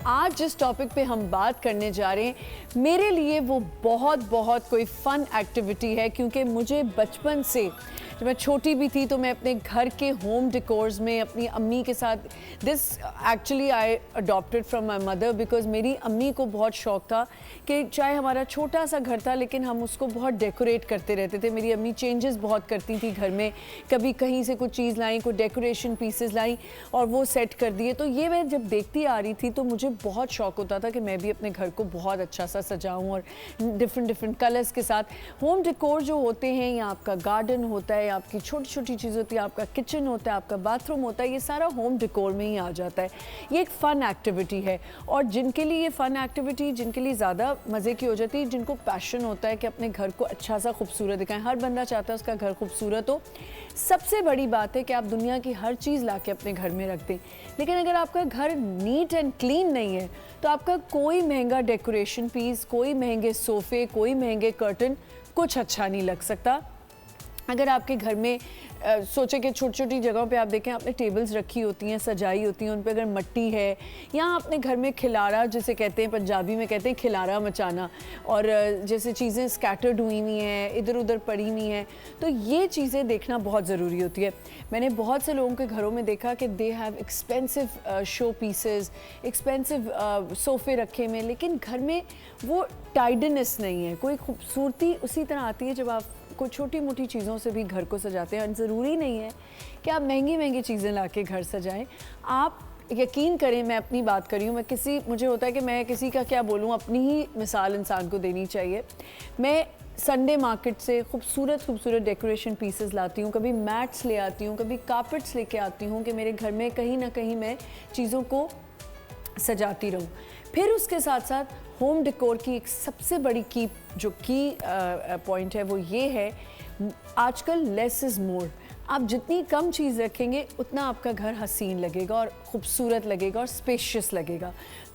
आज जिस टॉपिक पे हम बात करने जा रहे हैं मेरे लिए वो बहुत बहुत कोई फ़न एक्टिविटी है, क्योंकि मुझे बचपन से जब मैं छोटी भी थी तो मैं अपने घर के होम डेकोर्स में अपनी अम्मी के साथ, this actually I adopted from my mother, because मेरी अम्मी को बहुत शौक था कि चाहे हमारा छोटा सा घर था लेकिन हम उसको बहुत डेकोरेट करते रहते थे। मेरी अम्मी चेंजेस बहुत करती थी घर में, कभी कहीं से कुछ चीज़ लाई, कोई डेकोरेशन पीसेस लाई और वो सेट कर दिए। तो ये मैं जब देखती आ रही थी तो मुझे बहुत शौक होता था कि मैं भी अपने घर को बहुत अच्छा सा सजाऊं और डिफरेंट कलर्स के साथ। होम डेकोर जो होते हैं, या आपका गार्डन होता है, आपकी छोटी छोटी चीज़ होती है, आपका किचन होता है, आपका बाथरूम होता है, ये सारा होम डेकोर में ही आ जाता है। ये एक फ़न एक्टिविटी है और जिनके लिए ये फ़न एक्टिविटी, जिनके लिए ज़्यादा मज़े की हो जाती है, जिनको पैशन होता है कि अपने घर को अच्छा सा खूबसूरत दिखाएं, हर बंदा चाहता है उसका घर खूबसूरत हो। सबसे बड़ी बात है कि आप दुनिया की हर चीज़ ला के अपने घर में रख दें, लेकिन अगर आपका घर नीट एंड क्लीन नहीं है तो आपका कोई महंगा डेकोरेशन पीस, कोई महंगे सोफ़े, कोई महंगे कर्टन कुछ अच्छा नहीं लग सकता। अगर आपके घर में सोचे कि छोटी छोटी जगहों पे आप देखें, आपने टेबल्स रखी होती हैं, सजाई होती हैं, उन पे अगर मिट्टी है, या आपने घर में खिलारा, जिसे कहते हैं पंजाबी में कहते हैं खिलारा मचाना, और जैसे चीज़ें स्कैटर्ड हुई हुई हैं, इधर उधर पड़ी हुई हैं, तो ये चीज़ें देखना बहुत ज़रूरी होती है। मैंने बहुत से लोगों के घरों में देखा कि they have expensive show pieces, expensive सोफ़े रखे हुए, लेकिन घर में वो टाइडनेस नहीं है। कोई खूबसूरती उसी तरह आती है जब आप कुछ छोटी मोटी चीज़ों से भी घर को सजाते हैं। ज़रूरी नहीं है कि आप महंगी महंगी चीज़ें ला के घर सजाएं। आप यकीन करें, मैं अपनी बात कर रही हूँ, मुझे होता है कि मैं किसी का क्या बोलूँ, अपनी ही मिसाल इंसान को देनी चाहिए। मैं संडे मार्केट से खूबसूरत डेकोरेशन पीसेस लाती हूँ, कभी मैट्स ले आती हूँ, कभी कारपेट्स लेके आती हूँ कि मेरे घर में कहीं ना कहीं मैं चीज़ों को सजाती रहूँ। फिर उसके साथ साथ होम डेकोर की एक सबसे बड़ी की पॉइंट है वो ये है, आजकल लेस इज़ मोर। आप जितनी कम चीज़ रखेंगे उतना आपका घर हसीन लगेगा और ख़ूबसूरत लगेगा और स्पेशियस लगेगा।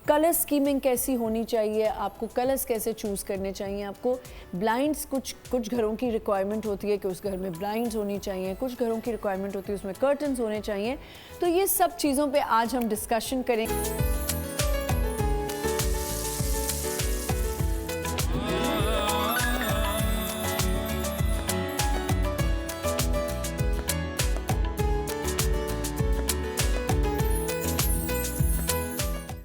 कलर स्कीमिंग कैसी होनी चाहिए, आपको कलर्स कैसे चूज़ करने चाहिए, आपको ब्लाइंड्स, कुछ घरों की रिक्वायरमेंट होती है कि उस घर में ब्लाइंड्स होनी चाहिए, कुछ घरों की रिक्वायरमेंट होती है उसमें कर्टन्स होने चाहिए। तो ये सब चीज़ों पे आज हम डिस्कशन करेंगे।